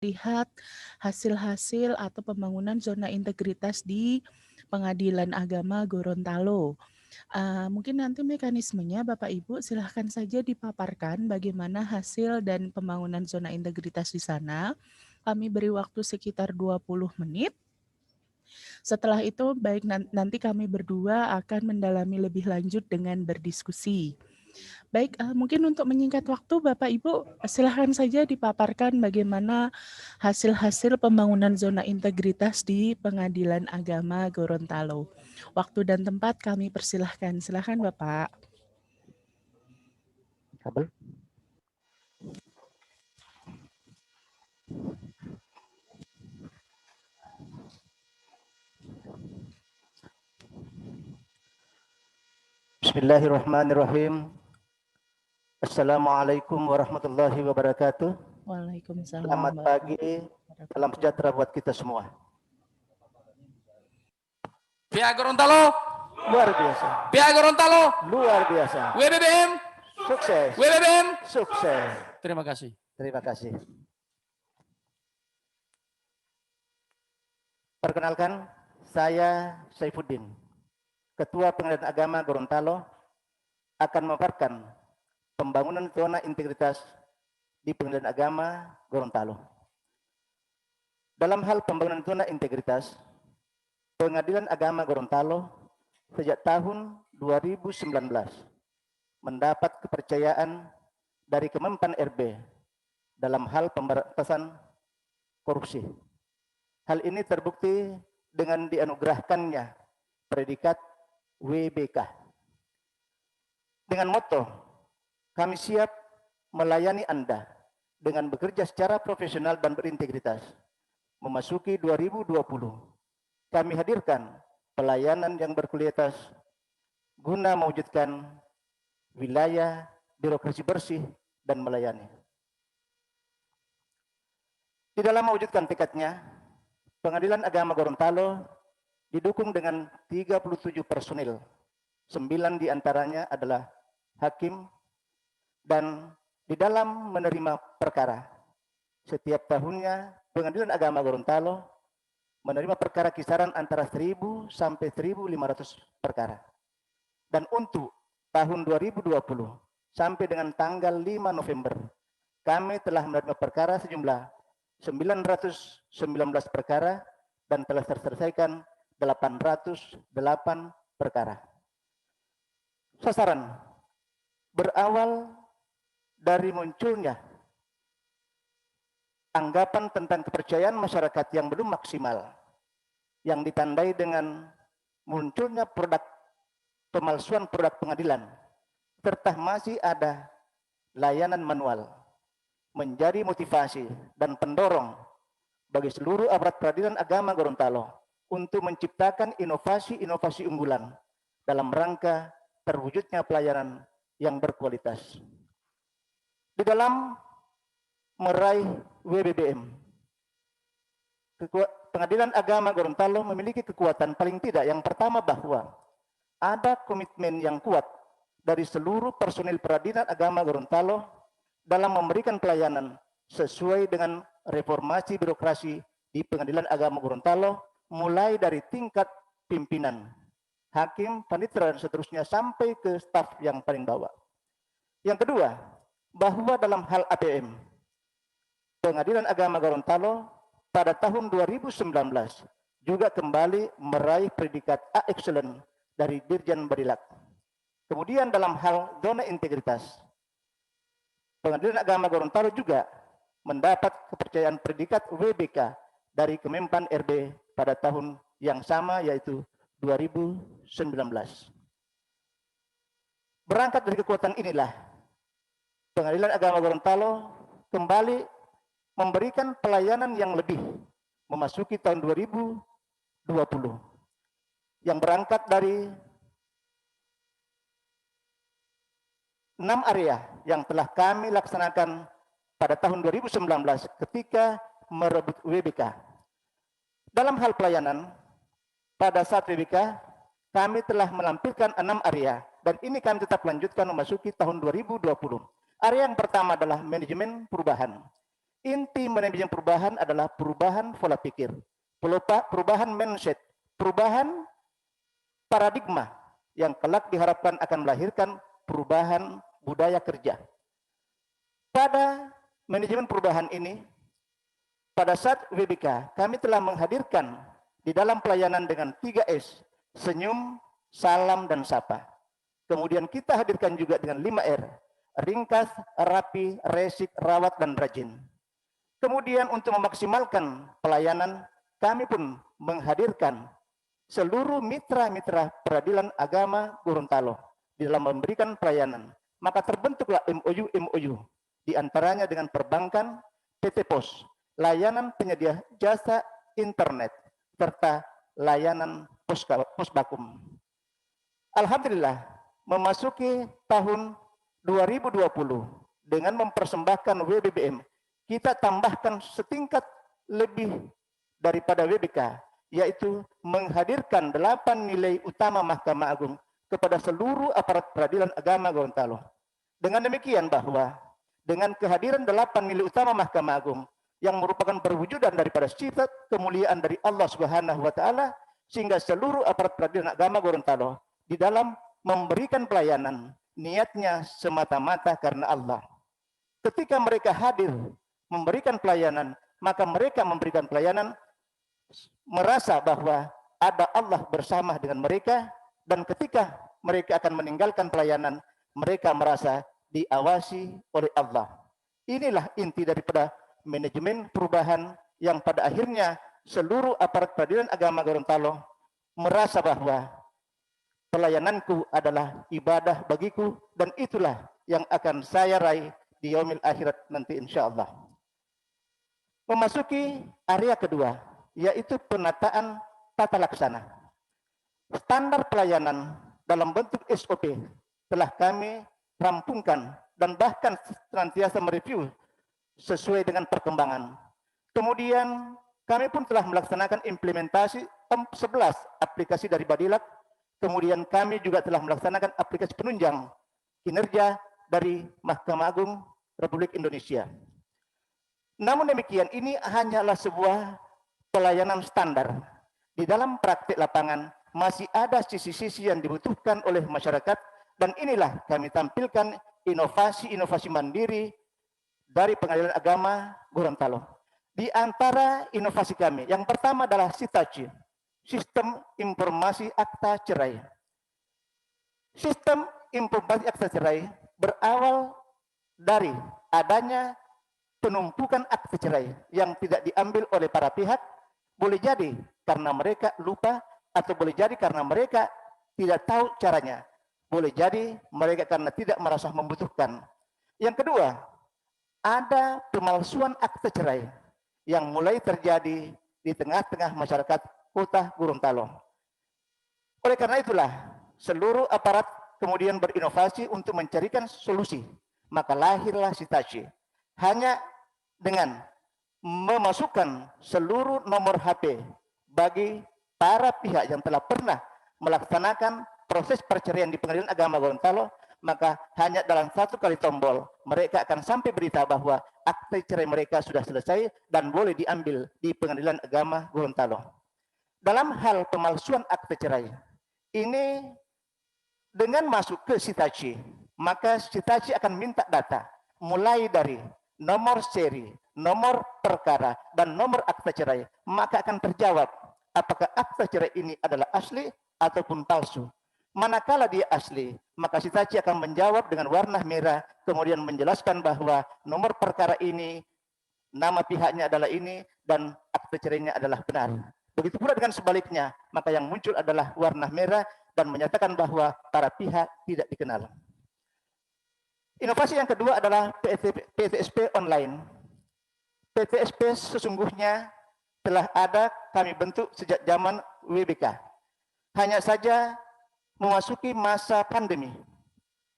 lihat hasil-hasil atau pembangunan zona integritas di Pengadilan Agama Gorontalo. Mungkin nanti mekanismenya Bapak Ibu silahkan saja dipaparkan bagaimana hasil dan pembangunan zona integritas di sana. Kami beri waktu sekitar 20 menit. Setelah itu baik nanti kami berdua akan mendalami lebih lanjut dengan berdiskusi. Baik, mungkin untuk menyingkat waktu Bapak Ibu silahkan saja dipaparkan bagaimana hasil-hasil pembangunan zona integritas di Pengadilan Agama Gorontalo. Waktu dan tempat kami persilahkan. Silahkan Bapak. Kabel. Bismillahirrahmanirrahim. Assalamualaikum warahmatullahi wabarakatuh. Waalaikumsalam Selamat pagi, salam sejahtera buat kita semua. PA Gorontalo luar biasa. PA Gorontalo Luar biasa. WBBM Sukses. WBBM Sukses. Terima kasih. Terima kasih. Perkenalkan, saya Saifuddin, Ketua Pengadilan Agama Gorontalo, akan memaparkan pembangunan zona integritas di Pengadilan Agama Gorontalo. Dalam hal pembangunan zona integritas, Pengadilan Agama Gorontalo sejak tahun 2019 mendapat kepercayaan dari Kemenpan RB dalam hal pemberantasan korupsi. Hal ini terbukti dengan dianugerahkannya predikat WBK. Dengan moto, kami siap melayani Anda dengan bekerja secara profesional dan berintegritas. Memasuki 2020, kami hadirkan pelayanan yang berkualitas guna mewujudkan wilayah birokrasi bersih dan melayani. Di dalam mewujudkan tekadnya, Pengadilan Agama Gorontalo didukung dengan 37 personil. 9 diantaranya adalah hakim, dan di dalam menerima perkara, setiap tahunnya Pengadilan Agama Gorontalo menerima perkara kisaran antara 1.000 sampai 1.500 perkara. Dan untuk tahun 2020 sampai dengan tanggal 5 November, kami telah menerima perkara sejumlah 919 perkara dan telah terselesaikan 808 perkara. Sasaran berawal dari munculnya anggapan tentang kepercayaan masyarakat yang belum maksimal, yang ditandai dengan munculnya produk pemalsuan produk pengadilan, serta masih ada layanan manual, menjadi motivasi dan pendorong bagi seluruh aparat peradilan agama Gorontalo untuk menciptakan inovasi-inovasi unggulan dalam rangka terwujudnya pelayanan yang berkualitas. Di dalam meraih WBBM, Pengadilan Agama Gorontalo memiliki kekuatan paling tidak yang pertama bahwa ada komitmen yang kuat dari seluruh personil peradilan agama Gorontalo dalam memberikan pelayanan sesuai dengan reformasi birokrasi di Pengadilan Agama Gorontalo, mulai dari tingkat pimpinan, hakim, panitera, dan seterusnya sampai ke staf yang paling bawah. Yang kedua, bahwa dalam hal APM, Pengadilan Agama Gorontalo pada tahun 2019 juga kembali meraih predikat A Excellent dari Dirjen Badilak. Kemudian dalam hal zona integritas, Pengadilan Agama Gorontalo juga mendapat kepercayaan predikat WBK dari Kemenpan RB pada tahun yang sama, yaitu 2019. Berangkat dari kekuatan inilah, Pengadilan Agama Gorontalo kembali memberikan pelayanan yang lebih memasuki tahun 2020 yang berangkat dari 6 area yang telah kami laksanakan pada tahun 2019 ketika merebut WBK. Dalam hal pelayanan, pada saat WBK kami telah melampirkan 6 area dan ini kami tetap lanjutkan memasuki tahun 2020. Area yang pertama adalah manajemen perubahan. Inti manajemen perubahan adalah perubahan pola pikir, perubahan mindset, perubahan paradigma yang kelak diharapkan akan melahirkan perubahan budaya kerja. Pada manajemen perubahan ini, pada saat WBK, kami telah menghadirkan di dalam pelayanan dengan 3S, senyum, salam, dan sapa. Kemudian kita hadirkan juga dengan 5R, ringkas, rapi, resik, rawat, dan rajin. Kemudian untuk memaksimalkan pelayanan, kami pun menghadirkan seluruh mitra-mitra peradilan agama Gorontalo di dalam memberikan pelayanan. Maka terbentuklah MOU di antaranya dengan perbankan, PT Pos, layanan penyedia jasa internet, serta layanan Posbakum. Alhamdulillah, memasuki tahun 2020 dengan mempersembahkan WBBM, kita tambahkan setingkat lebih daripada WBK, yaitu menghadirkan 8 nilai utama Mahkamah Agung kepada seluruh aparat peradilan agama Gorontalo. Dengan demikian bahwa dengan kehadiran 8 nilai utama Mahkamah Agung yang merupakan perwujudan daripada sifat kemuliaan dari Allah Subhanahu wa taala, sehingga seluruh aparat peradilan agama Gorontalo di dalam memberikan pelayanan niatnya semata-mata karena Allah. Ketika mereka hadir memberikan pelayanan, maka mereka memberikan pelayanan merasa bahwa ada Allah bersama dengan mereka, dan ketika mereka akan meninggalkan pelayanan, mereka merasa diawasi oleh Allah. Inilah inti daripada manajemen perubahan yang pada akhirnya seluruh aparat peradilan agama Gorontalo merasa bahwa pelayananku adalah ibadah bagiku, dan itulah yang akan saya raih di yaumil akhirat nanti insya Allah. Memasuki area kedua, yaitu penataan tata laksana. Standar pelayanan dalam bentuk SOP telah kami rampungkan dan bahkan senantiasa mereview sesuai dengan perkembangan. Kemudian kami pun telah melaksanakan implementasi 11 aplikasi dari Badilak. Kemudian kami juga telah melaksanakan aplikasi penunjang kinerja dari Mahkamah Agung Republik Indonesia. Namun demikian, ini hanyalah sebuah pelayanan standar. Di dalam praktik lapangan masih ada sisi-sisi yang dibutuhkan oleh masyarakat, dan inilah kami tampilkan inovasi-inovasi mandiri dari Pengadilan Agama Gorontalo. Di antara inovasi kami, yang pertama adalah SITACI, Sistem Informasi Akta Cerai. Sistem Informasi Akta Cerai berawal dari adanya penumpukan akta cerai yang tidak diambil oleh para pihak, boleh jadi karena mereka lupa, atau boleh jadi karena mereka tidak tahu caranya, boleh jadi mereka karena tidak merasa membutuhkan. Yang kedua, ada pemalsuan akta cerai yang mulai terjadi di tengah-tengah masyarakat Kota Gorontalo. Oleh karena itulah, seluruh aparat kemudian berinovasi untuk mencarikan solusi. Maka lahirlah SITACI. Hanya dengan memasukkan seluruh nomor HP bagi para pihak yang telah pernah melaksanakan proses perceraian di Pengadilan Agama Gorontalo, maka hanya dalam satu kali tombol mereka akan sampai berita bahwa akte cerai mereka sudah selesai dan boleh diambil di Pengadilan Agama Gorontalo. Dalam hal pemalsuan akte cerai ini, dengan masuk ke SITACI, maka SITACI akan minta data mulai dari nomor seri, nomor perkara, dan nomor akta cerai. Maka akan terjawab apakah akta cerai ini adalah asli ataupun palsu. Manakala dia asli, maka SITACI akan menjawab dengan warna merah, kemudian menjelaskan bahwa nomor perkara ini, nama pihaknya adalah ini, dan akta cerainya adalah benar. Begitu pula dengan sebaliknya, maka yang muncul adalah warna merah dan menyatakan bahwa para pihak tidak dikenal. Inovasi yang kedua adalah PTSP online. PTSP sesungguhnya telah ada kami bentuk sejak zaman WBK. Hanya saja memasuki masa pandemi,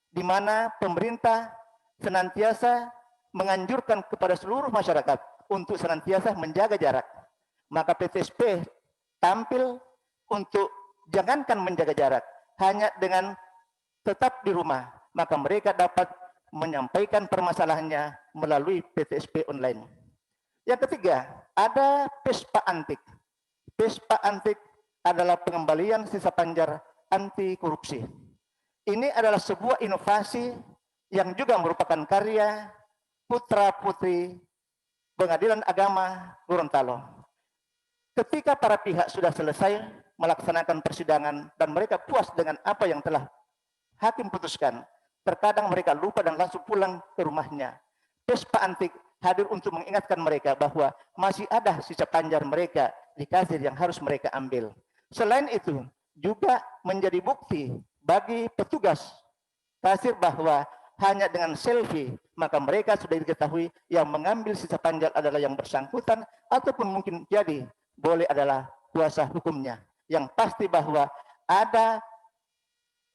di mana pemerintah senantiasa menganjurkan kepada seluruh masyarakat untuk senantiasa menjaga jarak. Maka PTSP tampil untuk jangankan menjaga jarak, hanya dengan tetap di rumah, maka mereka dapat menyampaikan permasalahannya melalui PTSP online. Yang ketiga, ada PESPA Antik. PESPA Antik adalah pengembalian sisa panjar anti korupsi. Ini adalah sebuah inovasi yang juga merupakan karya putra-putri Pengadilan Agama Gorontalo. Ketika para pihak sudah selesai melaksanakan persidangan dan mereka puas dengan apa yang telah hakim putuskan, terkadang mereka lupa dan langsung pulang ke rumahnya. PESPA Antik hadir untuk mengingatkan mereka bahwa masih ada sisa panjar mereka di kasir yang harus mereka ambil. Selain itu, juga menjadi bukti bagi petugas kasir bahwa hanya dengan selfie maka mereka sudah diketahui yang mengambil sisa panjar adalah yang bersangkutan ataupun mungkin jadi boleh adalah kuasa hukumnya. Yang pasti bahwa ada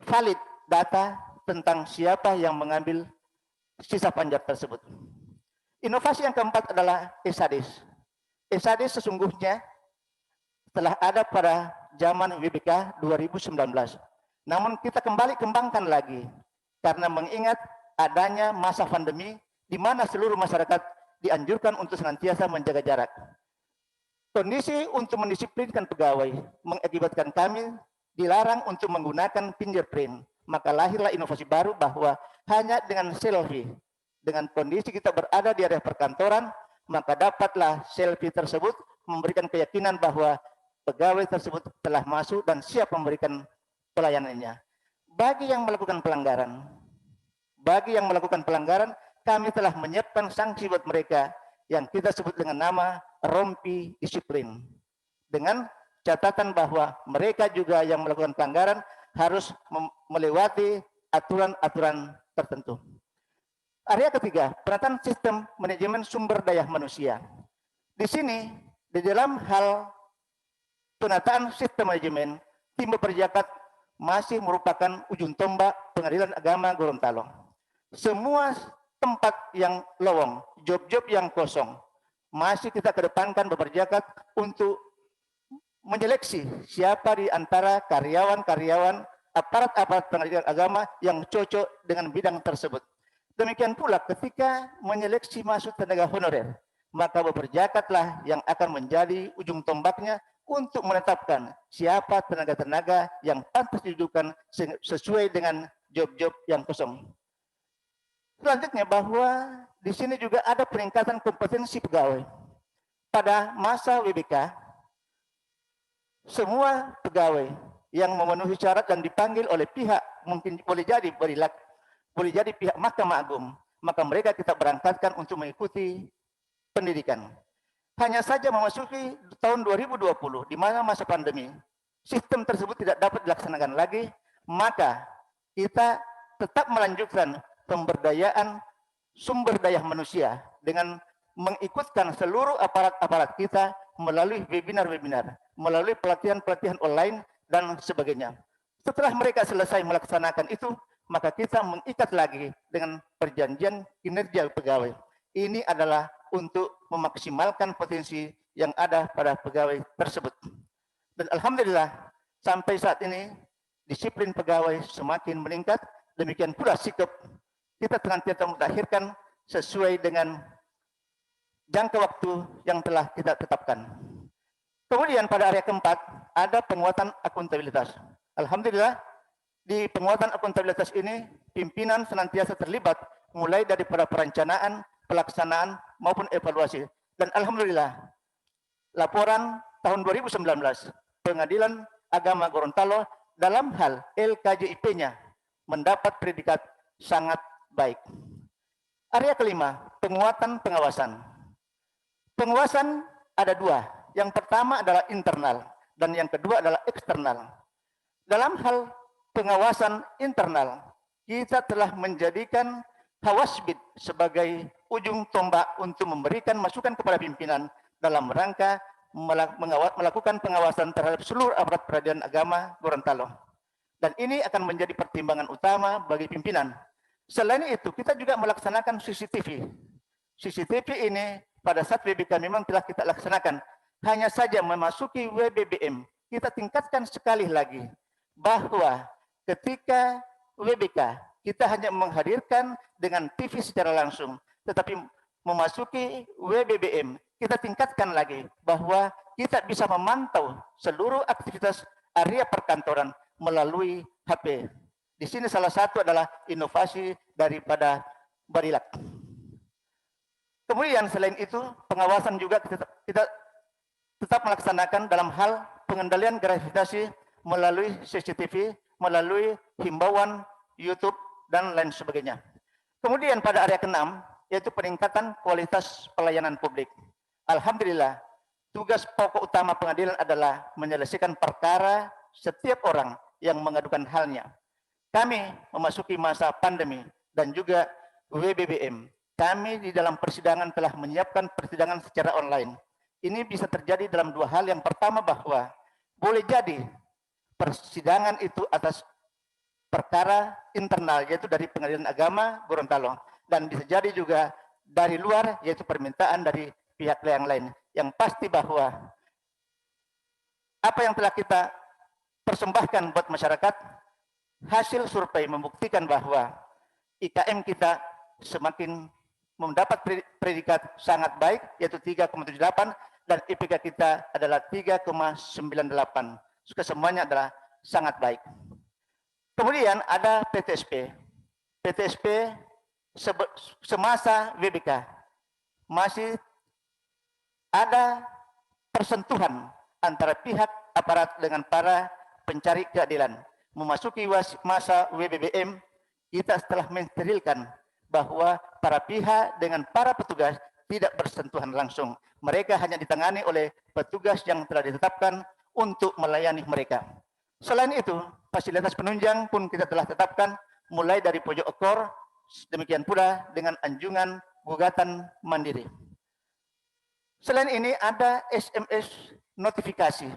valid data tentang siapa yang mengambil sisa panjar tersebut. Inovasi yang keempat adalah ESADIS. ESADIS sesungguhnya telah ada pada zaman WBK 2019. Namun kita kembali kembangkan lagi karena mengingat adanya masa pandemi di mana seluruh masyarakat dianjurkan untuk senantiasa menjaga jarak. Kondisi untuk mendisiplinkan pegawai mengakibatkan kami dilarang untuk menggunakan fingerprint. Maka lahirlah inovasi baru bahwa hanya dengan selfie, dengan kondisi kita berada di area perkantoran, maka dapatlah selfie tersebut memberikan keyakinan bahwa pegawai tersebut telah masuk dan siap memberikan pelayanannya. Bagi yang melakukan pelanggaran, kami telah menyiapkan sanksi buat mereka yang kita sebut dengan nama rompi disiplin. Dengan catatan bahwa mereka juga yang melakukan pelanggaran harus melewati aturan-aturan tertentu. Area ketiga, penataan sistem manajemen sumber daya manusia. Di sini, di dalam hal penataan sistem manajemen, tim berperjakat masih merupakan ujung tombak Pengadilan Agama Gorontalo. Semua tempat yang lowong, job-job yang kosong, masih kita kedepankan berperjakat untuk menyeleksi siapa di antara karyawan-karyawan aparat-aparat pengadilan agama yang cocok dengan bidang tersebut. Demikian pula ketika menyeleksi masuk tenaga honorer, maka berperjakatlah yang akan menjadi ujung tombaknya untuk menetapkan siapa tenaga-tenaga yang pantas didudukan sesuai dengan job-job yang kosong. Selanjutnya bahwa di sini juga ada peningkatan kompetensi pegawai. Pada masa WBK, semua pegawai yang memenuhi syarat dan dipanggil oleh pihak mungkin boleh jadi pihak Mahkamah Agung, maka mereka kita berangkatkan untuk mengikuti pendidikan. Hanya saja memasuki tahun 2020 di mana masa pandemi, sistem tersebut tidak dapat dilaksanakan lagi, maka kita tetap melanjutkan pemberdayaan sumber daya manusia dengan mengikutkan seluruh aparat-aparat kita melalui webinar-webinar, melalui pelatihan-pelatihan online dan sebagainya. Setelah mereka selesai melaksanakan itu, maka kita mengikat lagi dengan perjanjian kinerja pegawai. Ini adalah untuk memaksimalkan potensi yang ada pada pegawai tersebut. Dan alhamdulillah sampai saat ini disiplin pegawai semakin meningkat, demikian pula sikap kita senantiasa mentakhirkan sesuai dengan jangka waktu yang telah kita tetapkan. Kemudian pada area keempat ada penguatan akuntabilitas. Alhamdulillah di penguatan akuntabilitas ini pimpinan senantiasa terlibat mulai dari perencanaan, pelaksanaan maupun evaluasi. Dan alhamdulillah laporan tahun 2019 Pengadilan Agama Gorontalo dalam hal LKJIP-nya mendapat predikat sangat baik. Area kelima, penguatan pengawasan. Pengawasan ada dua. Yang pertama adalah internal dan yang kedua adalah eksternal. Dalam hal pengawasan internal, kita telah menjadikan Hawasbid sebagai ujung tombak untuk memberikan masukan kepada pimpinan dalam rangka melakukan pengawasan terhadap seluruh aparat peradilan agama Gorontalo. Dan ini akan menjadi pertimbangan utama bagi pimpinan. Selain itu, kita juga melaksanakan CCTV. CCTV ini pada saat WBK memang telah kita laksanakan. Hanya saja memasuki WBBM, kita tingkatkan sekali lagi bahwa ketika WBK kita hanya menghadirkan dengan TV secara langsung, tetapi memasuki WBBM kita tingkatkan lagi bahwa kita bisa memantau seluruh aktivitas area perkantoran melalui HP. Di sini salah satu adalah inovasi daripada Barilak. Kemudian selain itu, pengawasan juga kita tetap melaksanakan dalam hal pengendalian gravitasi melalui CCTV, melalui himbauan YouTube, dan lain sebagainya. Kemudian pada area ke-6, yaitu peningkatan kualitas pelayanan publik. Alhamdulillah, tugas pokok utama pengadilan adalah menyelesaikan perkara setiap orang yang mengadukan halnya. Kami memasuki masa pandemi dan juga WBBM. Kami di dalam persidangan telah menyiapkan persidangan secara online. Ini bisa terjadi dalam dua hal. Yang pertama bahwa boleh jadi persidangan itu atas perkara internal, yaitu dari Pengadilan Agama Gorontalo, dan bisa jadi juga dari luar, yaitu permintaan dari pihak yang lain. Yang pasti bahwa apa yang telah kita persembahkan buat masyarakat, hasil survei membuktikan bahwa IKM kita semakin mendapat predikat sangat baik, yaitu 3,78, dan IPK kita adalah 3,98. Kesemuanya adalah sangat baik. Kemudian ada PTSP. PTSP semasa WBK masih ada persentuhan antara pihak aparat dengan para pencari keadilan. Memasuki masa WBBM, kita setelah mensterilkan bahwa para pihak dengan para petugas tidak bersentuhan langsung. Mereka hanya ditangani oleh petugas yang telah ditetapkan untuk melayani mereka. Selain itu, fasilitas penunjang pun kita telah tetapkan mulai dari pojok ekor, demikian pula dengan anjungan gugatan mandiri. Selain ini ada SMS notifikasi.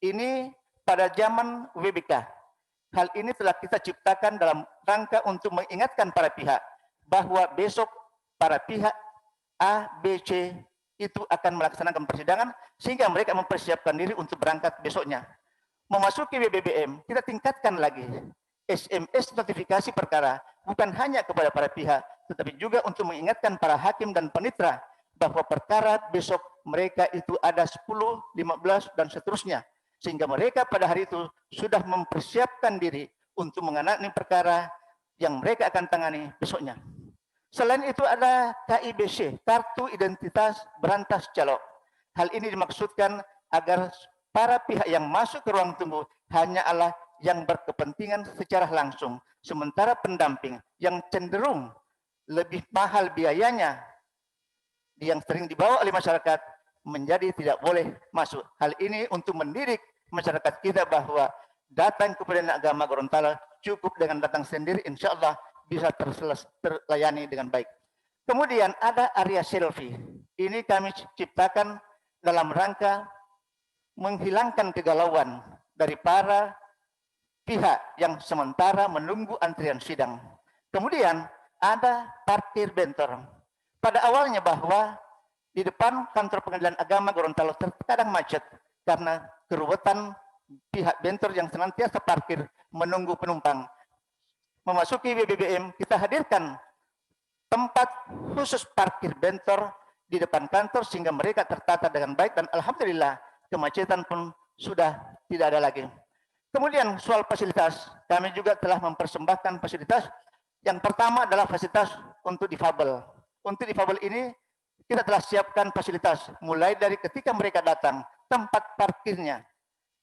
Ini pada zaman WBK. Hal ini telah kita ciptakan dalam rangka untuk mengingatkan para pihak bahwa besok para pihak A, B, C itu akan melaksanakan persidangan sehingga mereka mempersiapkan diri untuk berangkat besoknya. Memasuki WBBM, kita tingkatkan lagi SMS notifikasi perkara bukan hanya kepada para pihak, tetapi juga untuk mengingatkan para hakim dan panitera bahwa perkara besok mereka itu ada 10, 15, dan seterusnya. Sehingga mereka pada hari itu sudah mempersiapkan diri untuk menangani perkara yang mereka akan tangani besoknya. Selain itu ada KIBC, Kartu Identitas Berantas Calok. Hal ini dimaksudkan agar para pihak yang masuk ke ruang tunggu hanyalah yang berkepentingan secara langsung, sementara pendamping yang cenderung lebih mahal biayanya yang sering dibawa oleh masyarakat menjadi tidak boleh masuk. Hal ini untuk mendidik masyarakat kita bahwa datang ke Pengadilan Agama Gorontalo cukup dengan datang sendiri, insya Allah bisa terlayani dengan baik. Kemudian ada area selfie. Ini kami ciptakan dalam rangka menghilangkan kegalauan dari para pihak yang sementara menunggu antrian sidang. Kemudian ada parkir bentor. Pada awalnya bahwa di depan kantor Pengadilan Agama Gorontalo terkadang macet karena keruwetan pihak bentor yang senantiasa parkir menunggu penumpang. Memasuki WBBM, kita hadirkan tempat khusus parkir bentor di depan kantor sehingga mereka tertata dengan baik dan alhamdulillah kemacetan pun sudah tidak ada lagi. Kemudian soal fasilitas, kami juga telah mempersembahkan fasilitas. Yang pertama adalah fasilitas untuk difabel. Untuk difabel ini kita telah siapkan fasilitas mulai dari ketika mereka datang, tempat parkirnya.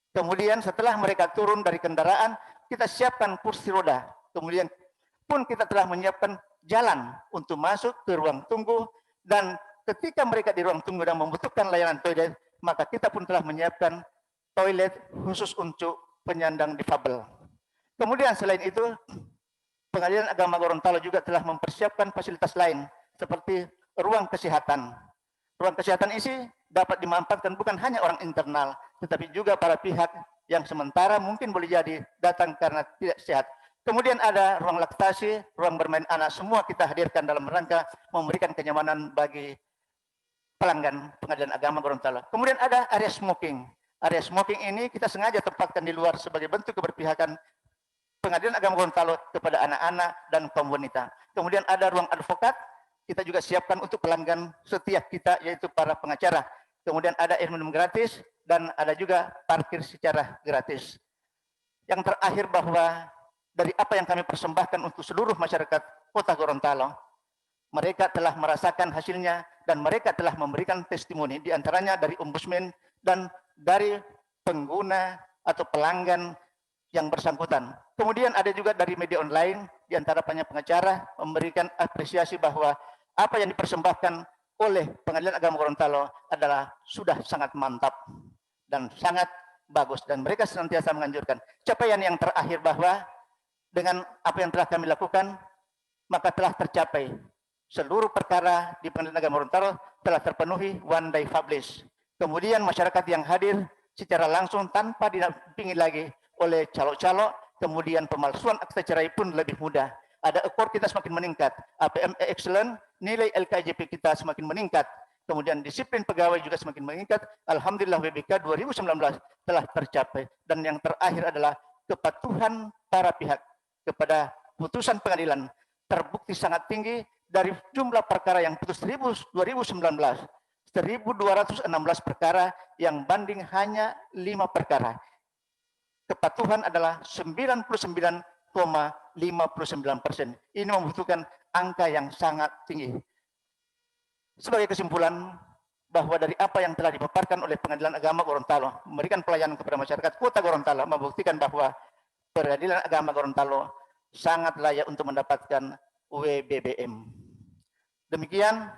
Kemudian setelah mereka turun dari kendaraan, kita siapkan kursi roda. Kemudian pun kita telah menyiapkan jalan untuk masuk ke ruang tunggu, dan ketika mereka di ruang tunggu dan membutuhkan layanan toilet, maka kita pun telah menyiapkan toilet khusus untuk penyandang difabel. Kemudian selain itu, Pengadilan Agama Gorontalo juga telah mempersiapkan fasilitas lain seperti ruang kesehatan. Ruang kesehatan ini dapat dimanfaatkan bukan hanya orang internal, tetapi juga para pihak yang sementara mungkin boleh jadi datang karena tidak sehat. Kemudian ada ruang laktasi, ruang bermain anak, semua kita hadirkan dalam rangka memberikan kenyamanan bagi pelanggan Pengadilan Agama Gorontalo. Kemudian ada area smoking. Area smoking ini kita sengaja tempatkan di luar sebagai bentuk keberpihakan Pengadilan Agama Gorontalo kepada anak-anak dan kaum wanita. Kemudian ada ruang advokat. kita juga siapkan untuk pelanggan setiap kita, yaitu para pengacara. Kemudian ada air minum gratis dan ada juga parkir secara gratis. Yang terakhir bahwa dari apa yang kami persembahkan untuk seluruh masyarakat Kota Gorontalo, mereka telah merasakan hasilnya dan mereka telah memberikan testimoni, diantaranya dari ombudsman dan dari pengguna atau pelanggan yang bersangkutan. Kemudian ada juga dari media online, diantara banyak pengacara memberikan apresiasi bahwa apa yang dipersembahkan oleh Pengadilan Agama Gorontalo adalah sudah sangat mantap dan sangat bagus, dan mereka senantiasa menganjurkan. Capaian yang terakhir bahwa dengan apa yang telah kami lakukan, maka telah tercapai seluruh perkara di Pengadilan Agama Gorontalo telah terpenuhi one day publish. Kemudian masyarakat yang hadir secara langsung tanpa didampingi lagi oleh calo-calo, kemudian pemalsuan akta cerai pun lebih mudah. Ada ekor kita semakin meningkat, APM excellent, nilai LKJP kita semakin meningkat, kemudian disiplin pegawai juga semakin meningkat. Alhamdulillah WBK 2019 telah tercapai. Dan yang terakhir adalah kepatuhan para pihak kepada putusan pengadilan terbukti sangat tinggi. Dari jumlah perkara yang putus 2019, 1.216 perkara yang banding hanya 5 perkara. Kepatuhan adalah 99,59%. Ini membutuhkan angka yang sangat tinggi. Sebagai kesimpulan, bahwa dari apa yang telah dipaparkan oleh Pengadilan Agama Gorontalo, memberikan pelayanan kepada masyarakat Kota Gorontalo, membuktikan bahwa Pengadilan Agama Gorontalo sangat layak untuk mendapatkan WBBM. Demikian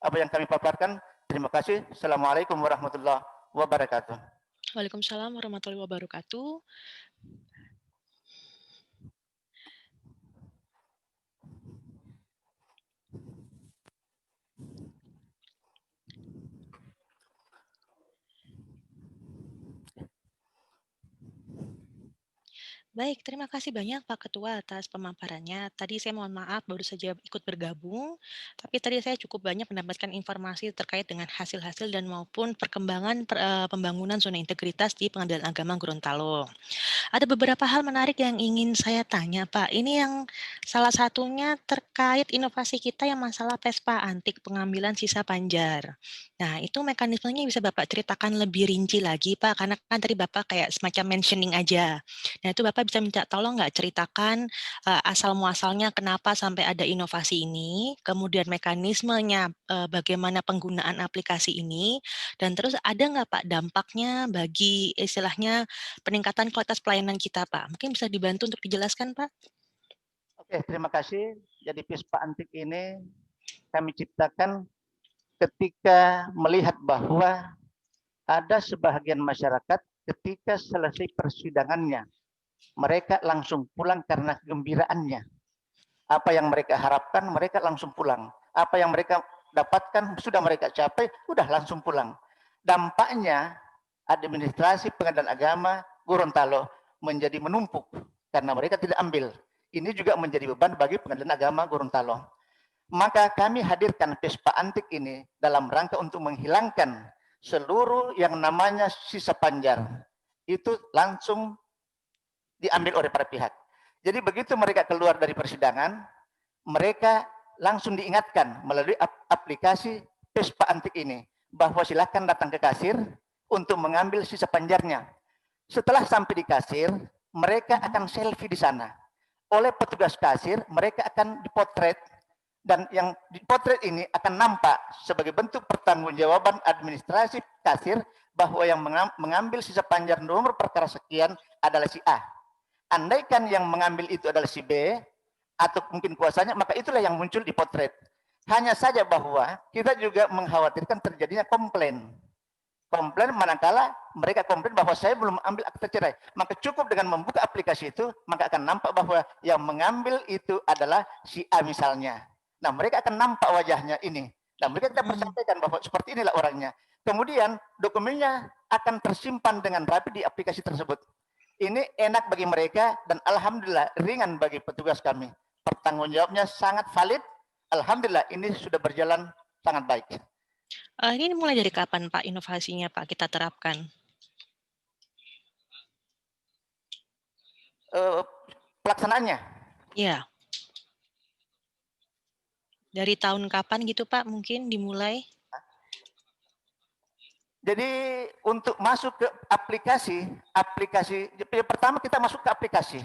apa yang kami paparkan. Terima kasih. Assalamualaikum warahmatullahi wabarakatuh. Waalaikumsalam warahmatullahi wabarakatuh. Baik, terima kasih banyak Pak Ketua atas pemaparannya. Tadi saya mohon maaf baru saja ikut bergabung, tapi tadi saya cukup banyak mendapatkan informasi terkait dengan hasil-hasil dan maupun perkembangan pembangunan zona integritas di Pengadilan Agama Gorontalo. Ada beberapa hal menarik yang ingin saya tanya, Pak. Ini yang salah satunya terkait inovasi kita yang masalah Vespa antik pengambilan sisa panjar. Nah, itu mekanismenya bisa Bapak ceritakan lebih rinci lagi, Pak, karena kan tadi Bapak kayak semacam mentioning aja. Nah, itu Bapak bisa minta tolong nggak ceritakan asal-muasalnya kenapa sampai ada inovasi ini, kemudian mekanismenya bagaimana penggunaan aplikasi ini, dan terus ada nggak Pak dampaknya bagi istilahnya peningkatan kualitas pelayanan kita, Pak? Mungkin bisa dibantu untuk dijelaskan, Pak? Oke, terima kasih. Jadi Vespa antik ini kami ciptakan ketika melihat bahwa ada sebahagian masyarakat ketika selesai persidangannya, mereka langsung pulang karena kegembiraannya. Apa yang mereka harapkan, mereka langsung pulang. Apa yang mereka dapatkan, sudah mereka capai, sudah langsung pulang. Dampaknya, administrasi Pengadilan Agama Gorontalo menjadi menumpuk karena mereka tidak ambil. Ini juga menjadi beban bagi Pengadilan Agama Gorontalo. Maka kami hadirkan Vespa antik ini dalam rangka untuk menghilangkan seluruh yang namanya sisa panjar. Itu langsung diambil oleh para pihak. Jadi begitu mereka keluar dari persidangan, mereka langsung diingatkan melalui aplikasi Vespa antik ini bahwa silakan datang ke kasir untuk mengambil sisa panjarnya. Setelah sampai di kasir, mereka akan selfie di sana. Oleh petugas kasir, mereka akan dipotret, dan yang dipotret ini akan nampak sebagai bentuk pertanggungjawaban administrasi kasir bahwa yang mengambil sisa panjar nomor perkara sekian adalah si A. Andaikan yang mengambil itu adalah si B atau mungkin kuasanya, maka itulah yang muncul di potret. Hanya saja bahwa kita juga mengkhawatirkan terjadinya komplain. Komplain manakala mereka komplain bahwa saya belum ambil akta cerai. Maka cukup dengan membuka aplikasi itu, maka akan nampak bahwa yang mengambil itu adalah si A misalnya. Nah, mereka akan nampak wajahnya ini. Dan mereka kita persampaikan bahwa seperti inilah orangnya. Kemudian dokumennya akan tersimpan dengan rapi di aplikasi tersebut. Ini enak bagi mereka dan alhamdulillah ringan bagi petugas kami. Pertanggungjawabnya sangat valid. Alhamdulillah ini sudah berjalan sangat baik. Ini mulai dari kapan Pak inovasinya Pak kita terapkan? Pelaksanaannya? Iya. Dari tahun kapan gitu Pak mungkin dimulai? Jadi untuk masuk ke aplikasi, pertama kita masuk ke aplikasi.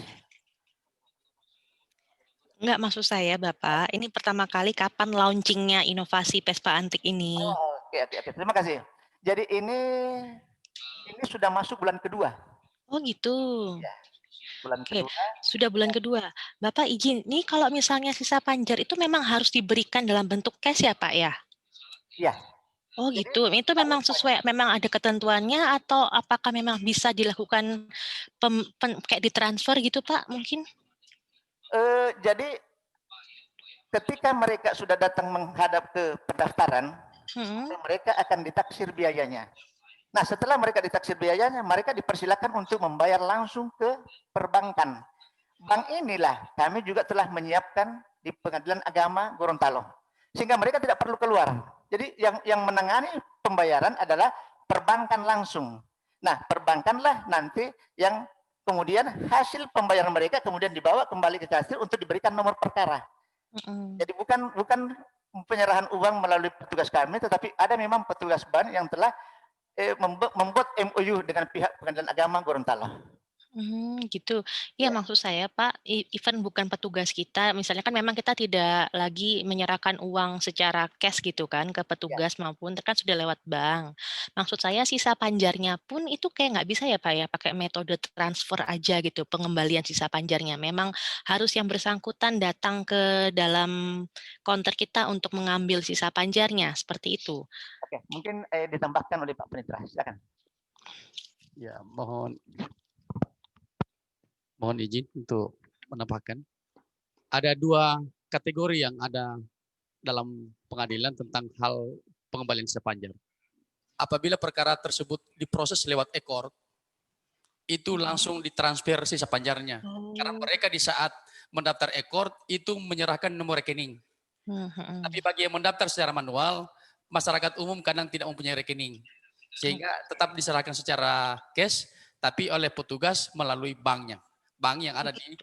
Enggak, maksud saya Bapak, ini pertama kali kapan launching-nya inovasi Vespa Antik ini? Oke. Terima kasih. Jadi ini sudah masuk bulan kedua. Oh gitu. Ya, bulan Oke, kedua. sudah bulan kedua. Bapak izin, nih kalau misalnya sisa panjar itu memang harus diberikan dalam bentuk cash ya Pak ya? Iya. Oh Jadi gitu, itu memang sesuai, memang ada ketentuannya atau apakah memang bisa dilakukan kayak ditransfer gitu Pak mungkin? jadi ketika mereka sudah datang menghadap ke pendaftaran, mereka akan ditaksir biayanya. Nah, setelah mereka ditaksir biayanya, mereka dipersilakan untuk membayar langsung ke perbankan. Bank inilah kami juga telah menyiapkan di Pengadilan Agama Gorontalo, sehingga mereka tidak perlu keluar. Jadi yang menangani pembayaran adalah perbankan langsung. Nah, perbankanlah nanti yang kemudian hasil pembayaran mereka kemudian dibawa kembali ke kasir untuk diberikan nomor perkara. Jadi bukan penyerahan uang melalui petugas kami, tetapi ada memang petugas bank yang telah membuat MOU dengan pihak Pengadilan Agama Gorontalo. Gitu. Iya, Ya, maksud saya Pak, even bukan petugas kita, misalnya kan memang kita tidak lagi menyerahkan uang secara cash gitu kan ke ya. petugas maupun kan sudah lewat bank. Maksud saya sisa panjarnya pun itu kayak nggak bisa ya Pak ya, pakai metode transfer aja gitu, pengembalian sisa panjarnya. Memang harus yang bersangkutan datang ke dalam counter kita untuk mengambil sisa panjarnya, seperti itu. Oke, mungkin ditambahkan oleh Pak Penitra. Silakan. Ya, mohon izin untuk menambahkan. Ada dua kategori yang ada dalam pengadilan tentang hal pengembalian sisa panjar. Apabila perkara tersebut diproses lewat ekor, itu langsung ditransfer sisa panjarnya. Karena mereka di saat mendaftar ekor itu menyerahkan nomor rekening. Tapi bagi yang mendaftar secara manual, masyarakat umum kadang tidak mempunyai rekening. Sehingga tetap diserahkan secara cash, tapi oleh petugas melalui banknya. Bank yang ada di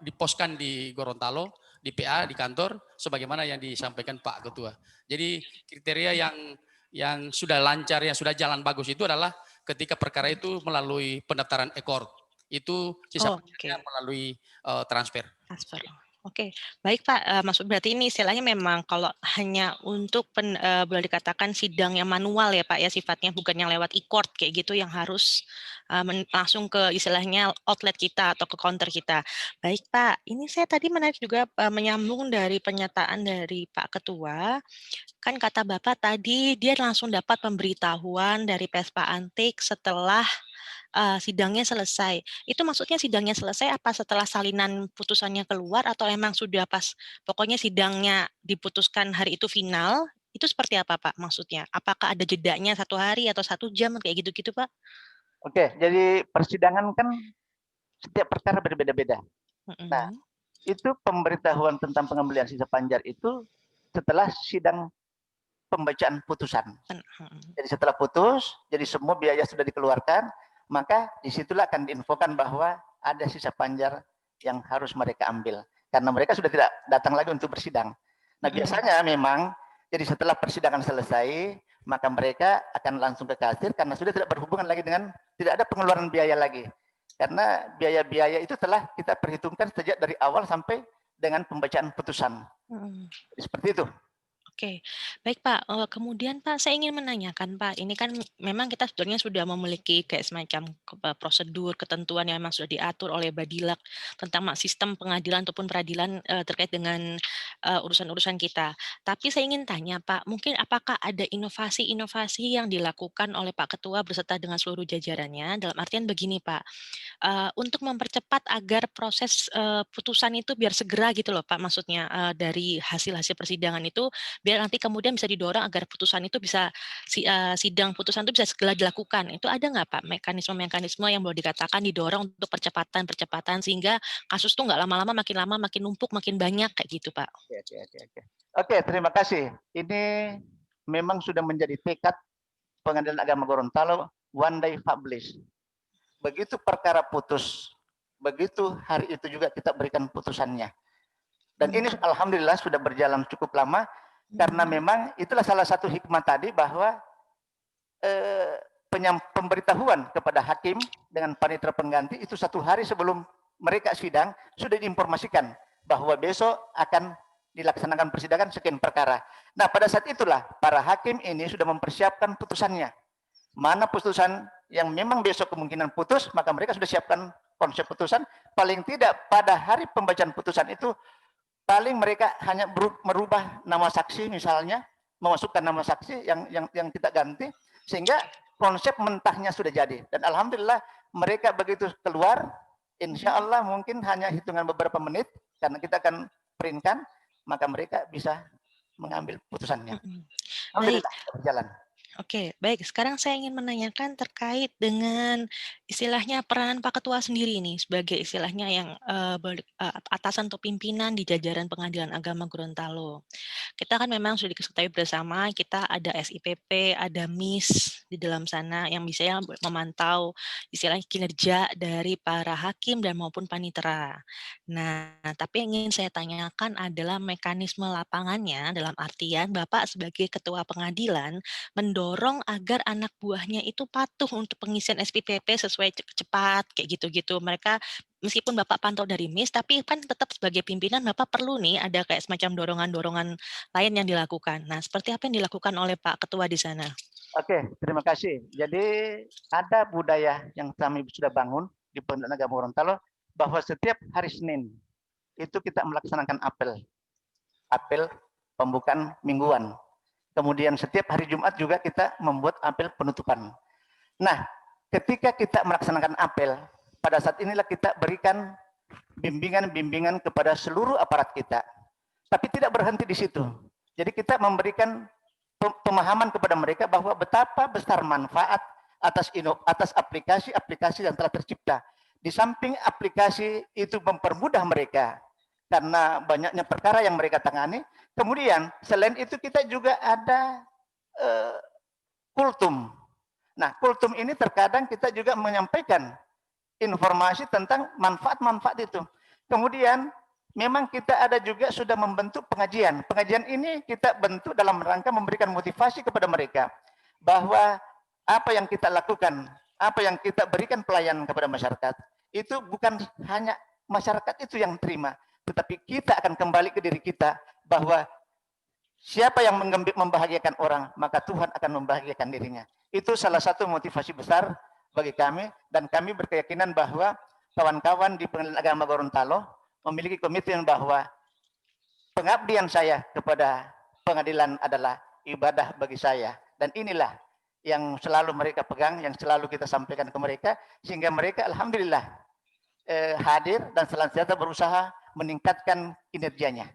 diposkan di Gorontalo, di PA, di kantor, sebagaimana yang disampaikan Pak Ketua. Jadi kriteria yang sudah lancar, yang sudah jalan bagus itu adalah ketika perkara itu melalui pendaftaran ekor. Itu sisa panjarnya melalui transfer. Oke, baik Pak, maksud berarti ini istilahnya memang kalau hanya untuk boleh dikatakan sidang yang manual ya Pak ya sifatnya, bukan yang lewat e-court kayak gitu yang harus langsung ke istilahnya outlet kita atau ke counter kita. Baik Pak, ini saya tadi menarik juga menyambung dari pernyataan dari Pak Ketua, kan kata Bapak tadi dia langsung dapat pemberitahuan dari Vespa Antik setelah sidangnya selesai. Itu maksudnya sidangnya selesai apa setelah salinan putusannya keluar atau emang sudah pas pokoknya sidangnya diputuskan hari itu final, itu seperti apa Pak maksudnya? Apakah ada jedanya 1 hari atau 1 jam kayak gitu-gitu Pak? Oke, jadi persidangan kan setiap perkara berbeda-beda. Nah, itu pemberitahuan tentang pengembalian sisa panjar itu setelah sidang pembacaan putusan. Jadi setelah putus, jadi semua biaya sudah dikeluarkan, maka disitulah akan diinfokan bahwa ada sisa panjar yang harus mereka ambil. Karena mereka sudah tidak datang lagi untuk bersidang. Nah biasanya memang, jadi setelah persidangan selesai, maka mereka akan langsung ke kasir karena sudah tidak berhubungan lagi dengan, tidak ada pengeluaran biaya lagi. Karena biaya-biaya itu telah kita perhitungkan sejak dari awal sampai dengan pembacaan putusan. Jadi seperti itu. Oke, baik Pak. Kemudian Pak, saya ingin menanyakan Pak, ini kan memang kita sebenarnya sudah memiliki kayak semacam prosedur, ketentuan yang memang sudah diatur oleh Badilak tentang sistem pengadilan ataupun peradilan terkait dengan urusan-urusan kita. Tapi saya ingin tanya Pak, mungkin apakah ada inovasi-inovasi yang dilakukan oleh Pak Ketua beserta dengan seluruh jajarannya? Dalam artian begini Pak, untuk mempercepat agar proses putusan itu biar segera gitu loh Pak, maksudnya dari hasil-hasil persidangan itu biar nanti kemudian bisa didorong agar putusan itu bisa sidang putusan itu bisa segera dilakukan. Itu ada nggak Pak mekanisme-mekanisme yang boleh dikatakan didorong untuk percepatan sehingga kasus tuh nggak lama-lama makin numpuk, makin banyak kayak gitu Pak? Oke, terima kasih. Ini memang sudah menjadi tekad Pengadilan Agama Gorontalo one day publish. Begitu perkara putus, begitu hari itu juga kita berikan putusannya. Dan ini alhamdulillah sudah berjalan cukup lama, karena memang itulah salah satu hikmah tadi bahwa pemberitahuan kepada hakim dengan panitera pengganti itu 1 hari sebelum mereka sidang sudah diinformasikan bahwa besok akan dilaksanakan persidangan sekian perkara. Nah, pada saat itulah para hakim ini sudah mempersiapkan putusannya. Mana putusan yang memang besok kemungkinan putus, maka mereka sudah siapkan konsep putusan. Paling tidak pada hari pembacaan putusan itu, paling mereka hanya merubah nama saksi misalnya, memasukkan nama saksi yang kita ganti, sehingga konsep mentahnya sudah jadi. Dan alhamdulillah mereka begitu keluar, insya Allah mungkin hanya hitungan beberapa menit, karena kita akan printkan, maka mereka bisa mengambil putusannya. Alhamdulillah berjalan. Oke, baik. Sekarang saya ingin menanyakan terkait dengan istilahnya peranan Pak Ketua sendiri nih sebagai istilahnya yang atasan atau pimpinan di jajaran Pengadilan Agama Gorontalo. Kita kan memang sudah diketahui bersama, kita ada SIPP, ada MIS di dalam sana yang bisa memantau istilahnya kinerja dari para hakim dan maupun panitera. Nah, tapi yang ingin saya tanyakan adalah mekanisme lapangannya dalam artian Bapak sebagai ketua pengadilan mendorong agar anak buahnya itu patuh untuk pengisian SPPP sesuai cepat kayak gitu-gitu. Mereka meskipun Bapak pantau dari MIS, tapi kan tetap sebagai pimpinan Bapak perlu nih ada kayak semacam dorongan-dorongan lain yang dilakukan. Nah, seperti apa yang dilakukan oleh Pak Ketua di sana? Oke, terima kasih. Jadi ada budaya yang kami sudah bangun di Pengadilan Agama Gorontalo bahwa setiap hari Senin itu kita melaksanakan apel pembukaan mingguan. Kemudian setiap hari Jumat juga kita membuat apel penutupan. Nah, ketika kita melaksanakan apel, pada saat inilah kita berikan bimbingan-bimbingan kepada seluruh aparat kita. Tapi tidak berhenti di situ. Jadi kita memberikan pemahaman kepada mereka bahwa betapa besar manfaat atas aplikasi-aplikasi yang telah tercipta. Di samping aplikasi itu mempermudah mereka karena banyaknya perkara yang mereka tangani. Kemudian selain itu kita juga ada kultum. Nah, kultum ini terkadang kita juga menyampaikan informasi tentang manfaat-manfaat itu. Kemudian memang kita ada juga sudah membentuk pengajian. Pengajian ini kita bentuk dalam rangka memberikan motivasi kepada mereka bahwa apa yang kita lakukan, apa yang kita berikan pelayanan kepada masyarakat, itu bukan hanya masyarakat itu yang terima, tetapi kita akan kembali ke diri kita bahwa siapa yang membahagiakan orang, maka Tuhan akan membahagiakan dirinya. Itu salah satu motivasi besar bagi kami, dan kami berkeyakinan bahwa kawan-kawan di Pengadilan Agama Gorontalo memiliki komitmen bahwa pengabdian saya kepada pengadilan adalah ibadah bagi saya. Dan inilah yang selalu mereka pegang, yang selalu kita sampaikan ke mereka, sehingga mereka alhamdulillah hadir dan senantiasa berusaha meningkatkan kinerjanya.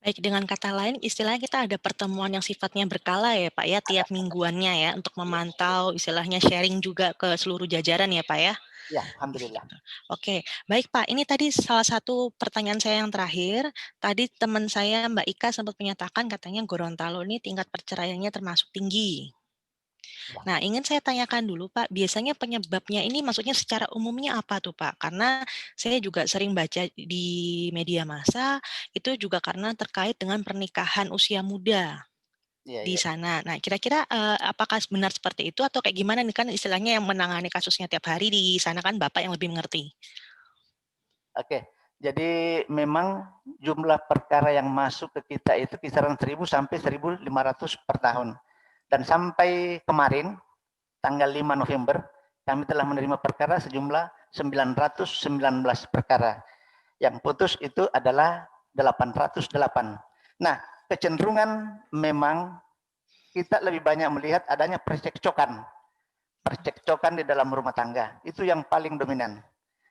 Baik, dengan kata lain istilahnya kita ada pertemuan yang sifatnya berkala ya Pak ya, tiap mingguannya ya, untuk memantau istilahnya sharing juga ke seluruh jajaran ya Pak ya? Ya, alhamdulillah. Oke, baik Pak, ini tadi salah satu pertanyaan saya yang terakhir. Tadi teman saya Mbak Ika sempat menyatakan katanya Gorontalo ini tingkat perceraiannya termasuk tinggi. Nah, ingin saya tanyakan dulu Pak, biasanya penyebabnya ini maksudnya secara umumnya apa tuh Pak? Karena saya juga sering baca di media massa, itu juga karena terkait dengan pernikahan usia muda di sana. Nah, kira-kira apakah benar seperti itu atau kayak gimana nih, kan istilahnya yang menangani kasusnya tiap hari di sana kan Bapak yang lebih mengerti. Oke, jadi memang jumlah perkara yang masuk ke kita itu kisaran 1.000 sampai 1.500 per tahun. Dan sampai kemarin, tanggal 5 November, kami telah menerima perkara sejumlah 919 perkara. Yang putus itu adalah 808. Nah, kecenderungan memang kita lebih banyak melihat adanya percekcokan di dalam rumah tangga. Itu yang paling dominan.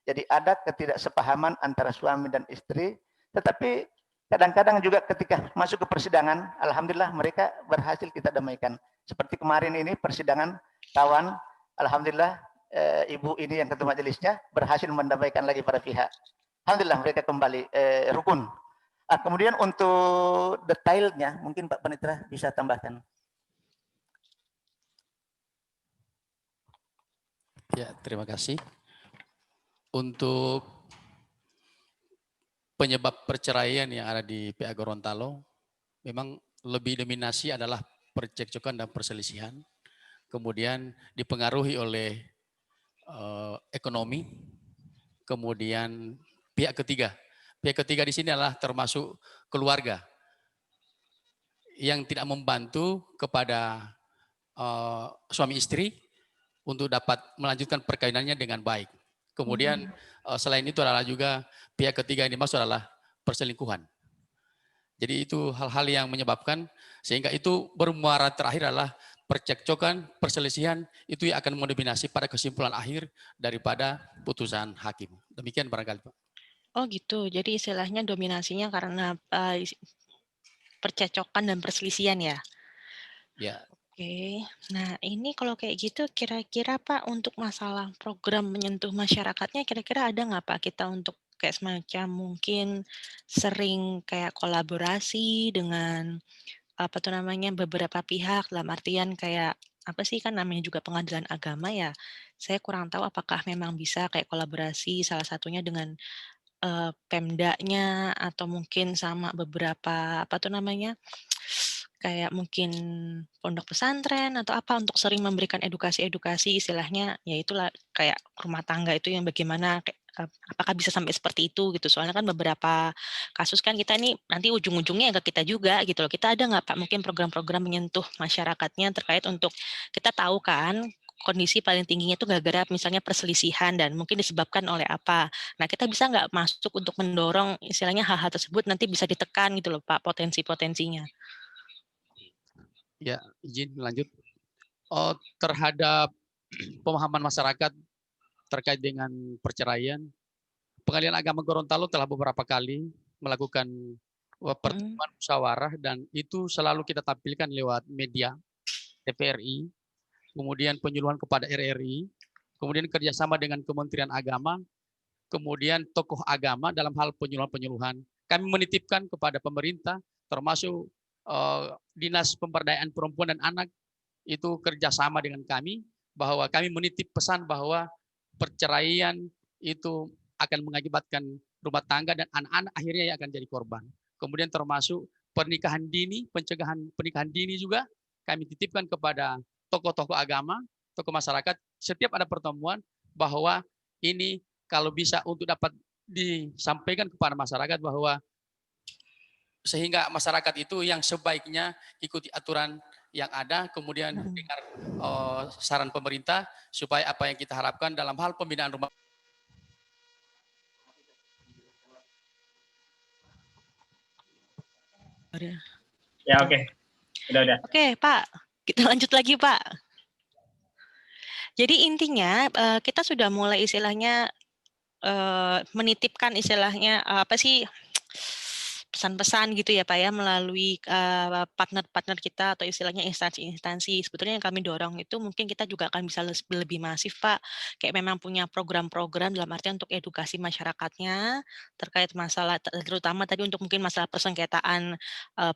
Jadi ada ketidaksepahaman antara suami dan istri, tetapi kadang-kadang juga ketika masuk ke persidangan, alhamdulillah mereka berhasil kita damaikan. Seperti kemarin ini persidangan kawan, alhamdulillah ibu ini yang ketua majelisnya berhasil mendamaikan lagi para pihak. Alhamdulillah mereka kembali rukun. Kemudian untuk detailnya mungkin Pak Panitera bisa tambahkan. Ya, terima kasih. Untuk penyebab perceraian yang ada di PA Gorontalo memang lebih dominasi adalah percekcokan dan perselisihan, kemudian dipengaruhi oleh ekonomi, kemudian pihak ketiga. Pihak ketiga di sini adalah termasuk keluarga yang tidak membantu kepada suami istri untuk dapat melanjutkan perkawinannya dengan baik. Kemudian selain itu adalah juga pihak ketiga yang dimaksud adalah perselingkuhan. Jadi itu hal-hal yang menyebabkan sehingga itu bermuara terakhir adalah percekcokan, perselisihan itu yang akan mendominasi pada kesimpulan akhir daripada putusan hakim. Demikian barangkali Pak. Oh gitu, jadi istilahnya dominasinya karena percecokan dan perselisihan ya? Ya. Oke, nah ini kalau kayak gitu kira-kira Pak untuk masalah program menyentuh masyarakatnya kira-kira ada nggak Pak kita untuk kayak semacam mungkin sering kayak kolaborasi dengan apa tuh namanya beberapa pihak dalam artian kayak apa sih kan namanya juga pengadilan agama ya. Saya kurang tahu apakah memang bisa kayak kolaborasi salah satunya dengan Pemdanya atau mungkin sama beberapa, apa tuh namanya, kayak mungkin pondok pesantren atau apa untuk sering memberikan edukasi-edukasi istilahnya, ya itulah kayak rumah tangga itu yang bagaimana apakah bisa sampai seperti itu gitu. Soalnya kan beberapa kasus kan kita nih nanti ujung-ujungnya ke kita juga gitu loh. Kita ada nggak Pak mungkin program-program menyentuh masyarakatnya terkait untuk kita tahu kan kondisi paling tingginya itu gara-gara misalnya perselisihan dan mungkin disebabkan oleh apa. Nah, kita bisa nggak masuk untuk mendorong istilahnya hal-hal tersebut nanti bisa ditekan gitu loh Pak, potensi-potensinya. Ya, izin lanjut. Terhadap pemahaman masyarakat terkait dengan perceraian, Pengadilan Agama Gorontalo telah beberapa kali melakukan pertemuan musyawarah dan itu selalu kita tampilkan lewat media, TVRI, kemudian penyuluhan kepada RRI, kemudian kerjasama dengan Kementerian Agama, kemudian tokoh agama dalam hal penyuluhan-penyuluhan. Kami menitipkan kepada pemerintah, termasuk Dinas Pemberdayaan Perempuan dan Anak, itu kerjasama dengan kami, bahwa kami menitip pesan bahwa perceraian itu akan mengakibatkan rumah tangga dan anak-anak akhirnya yang akan jadi korban. Kemudian termasuk pernikahan dini, pencegahan pernikahan dini juga kami titipkan kepada tokoh-tokoh agama, tokoh masyarakat, setiap ada pertemuan bahwa ini kalau bisa untuk dapat disampaikan kepada masyarakat bahwa sehingga masyarakat itu yang sebaiknya ikuti aturan yang ada, kemudian dengar saran pemerintah supaya apa yang kita harapkan dalam hal pembinaan rumah. Ya oke. Udah. Oke Pak, kita lanjut lagi Pak. Jadi intinya kita sudah mulai istilahnya menitipkan istilahnya apa sih pesan-pesan gitu ya Pak ya melalui partner-partner kita atau istilahnya instansi-instansi. Sebetulnya yang kami dorong itu mungkin kita juga akan bisa lebih masif Pak. Kayak memang punya program-program dalam artian untuk edukasi masyarakatnya terkait masalah terutama tadi untuk mungkin masalah persengketaan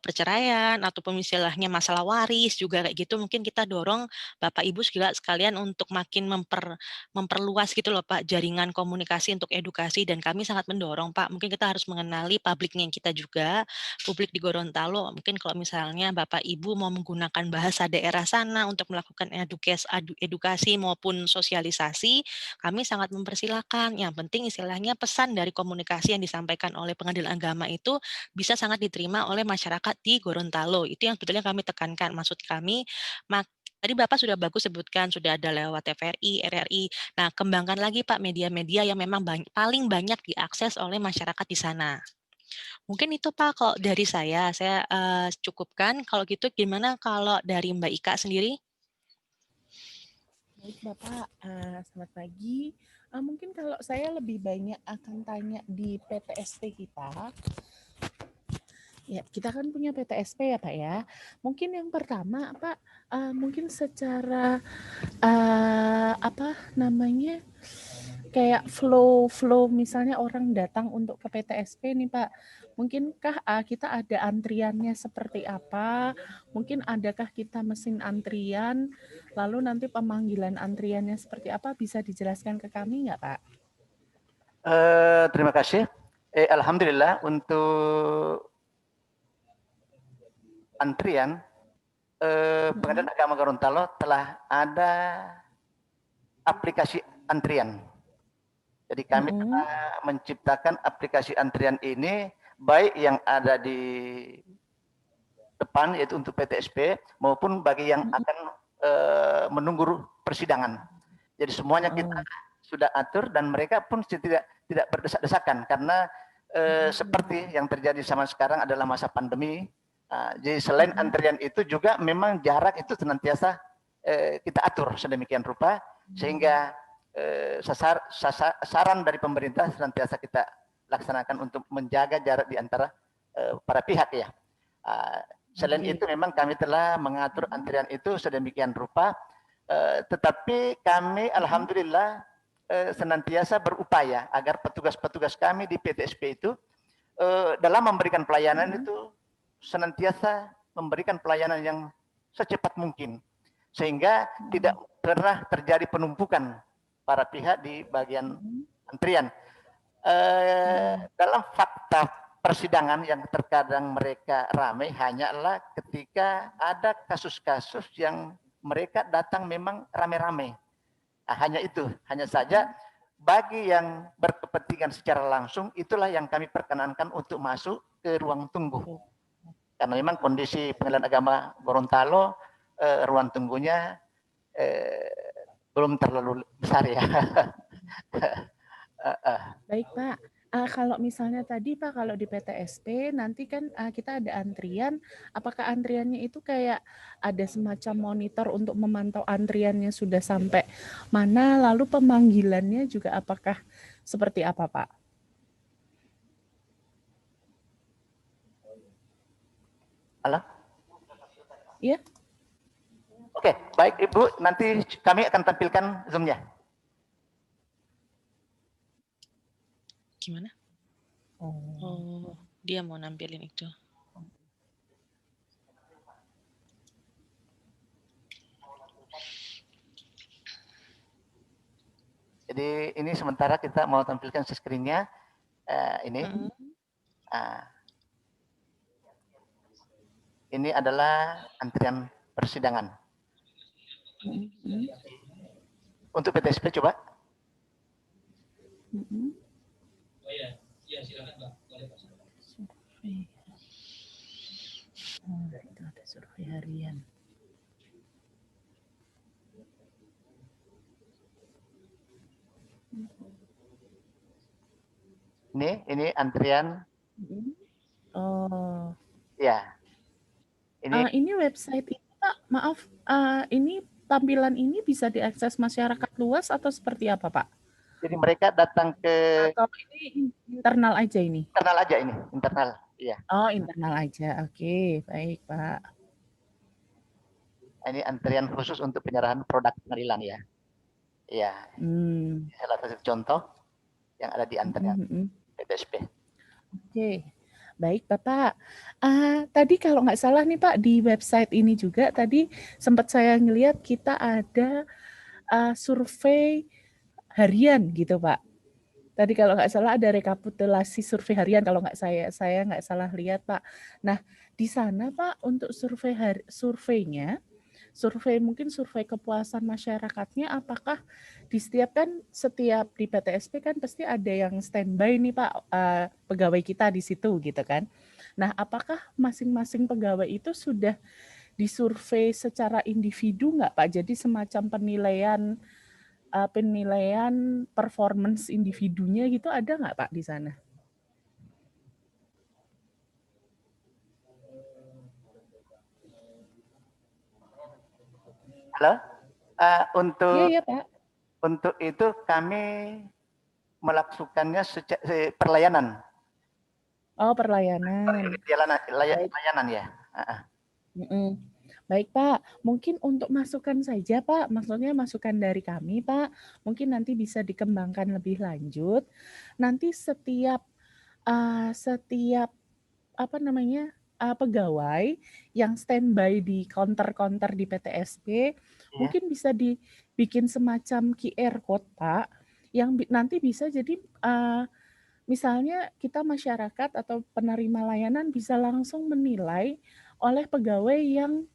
perceraian ataupun istilahnya masalah waris juga kayak gitu mungkin kita dorong Bapak Ibu juga sekalian untuk makin memperluas gitu loh Pak jaringan komunikasi untuk edukasi dan kami sangat mendorong Pak mungkin kita harus mengenali publiknya kita juga publik di Gorontalo mungkin kalau misalnya Bapak Ibu mau menggunakan bahasa daerah sana untuk melakukan edukasi maupun sosialisasi kami sangat mempersilahkan yang penting istilahnya pesan dari komunikasi yang disampaikan oleh Pengadilan Agama itu bisa sangat diterima oleh masyarakat di Gorontalo itu yang sebetulnya kami tekankan maksud kami tadi Bapak sudah bagus sebutkan, sudah ada lewat TVRI, RRI. Nah, kembangkan lagi Pak media-media yang memang paling banyak diakses oleh masyarakat di sana. Mungkin itu Pak kalau dari saya cukupkan. Kalau gitu gimana kalau dari Mbak Ika sendiri? Baik Bapak, selamat pagi. Mungkin kalau saya lebih banyak akan tanya di PTSP kita. Ya, kita kan punya PTSP ya Pak ya. Mungkin yang pertama Pak, mungkin secara apa namanya kayak flow misalnya orang datang untuk ke PTSP nih Pak. Mungkinkah kita ada antriannya seperti apa? Mungkin adakah kita mesin antrian? Lalu nanti pemanggilan antriannya seperti apa? Bisa dijelaskan ke kami nggak Pak? Terima kasih. Alhamdulillah untuk antrian Pengadilan Agama Gorontalo telah ada aplikasi antrian. Jadi kami telah menciptakan aplikasi antrian ini baik yang ada di depan yaitu untuk PTSP maupun bagi yang akan menunggu persidangan. Jadi semuanya kita sudah atur dan mereka pun tidak berdesak-desakan karena seperti yang terjadi sama sekarang adalah masa pandemi. Jadi selain antrian itu juga memang jarak itu senantiasa kita atur sedemikian rupa sehingga sasaran dari pemerintah senantiasa kita laksanakan untuk menjaga jarak di antara para pihak ya. Selain itu memang kami telah mengatur antrian itu sedemikian rupa, tetapi kami alhamdulillah senantiasa berupaya agar petugas-petugas kami di PTSP itu dalam memberikan pelayanan itu senantiasa memberikan pelayanan yang secepat mungkin sehingga tidak pernah terjadi penumpukan para pihak di bagian antrian. Dalam fakta persidangan yang terkadang mereka ramai hanyalah ketika ada kasus-kasus yang mereka datang memang rame-rame. Hanya itu, hanya saja bagi yang berkepentingan secara langsung itulah yang kami perkenankan untuk masuk ke ruang tunggu. Karena memang kondisi Pengadilan Agama Gorontalo ruang tunggunya belum terlalu besar ya. Baik Pak, kalau misalnya tadi Pak, kalau di PTSP nanti kan kita ada antrian, apakah antriannya itu kayak ada semacam monitor untuk memantau antriannya sudah sampai mana, lalu pemanggilannya juga apakah seperti apa Pak? Halo? Iya. Oke, baik Ibu, nanti kami akan tampilkan Zoom-nya. Gimana? Oh, dia mau nampilin itu. Jadi ini sementara kita mau tampilkan screen-nya ini. Ini adalah antrian persidangan. Untuk PTSP coba. Oh iya, silakan Mbak. Survei. Itu ada survei harian. Ini antrian. Oh. Ya. Ini website ini Pak, maaf, ini tampilan ini bisa diakses masyarakat luas atau seperti apa Pak? Jadi mereka datang ke atau ini internal aja ini? Internal aja ini, internal. Iya. Oh, internal aja. Oke, baik, Pak. Ini antrian khusus untuk penyerahan produk pengadilan ya. Iya. Salah satu contoh yang ada di antrian PTSP. Oke. Baik, Bapak. Tadi kalau nggak salah nih Pak, di website ini juga tadi sempat saya ngelihat kita ada survei harian gitu Pak. Tadi kalau nggak salah ada rekapitulasi survei harian kalau nggak saya nggak salah lihat Pak. Nah di sana Pak untuk surveinya, mungkin survei kepuasan masyarakatnya, apakah setiap di PTSP kan pasti ada yang standby nih Pak, pegawai kita di situ gitu kan. Nah apakah masing-masing pegawai itu sudah disurvei secara individu nggak Pak? Jadi semacam penilaian performance individunya gitu ada nggak Pak di sana? Halo, untuk Iya, Pak. Untuk itu kami melakukannya perlayanan. Oh, perlayanan. Layanan ya. Baik Pak, mungkin untuk masukan saja Pak, maksudnya masukan dari kami Pak, mungkin nanti bisa dikembangkan lebih lanjut. Nanti setiap pegawai yang standby di counter-counter di PTSP, mungkin bisa dibikin semacam QR code Pak, yang nanti bisa jadi misalnya kita masyarakat atau penerima layanan bisa langsung menilai oleh pegawai yang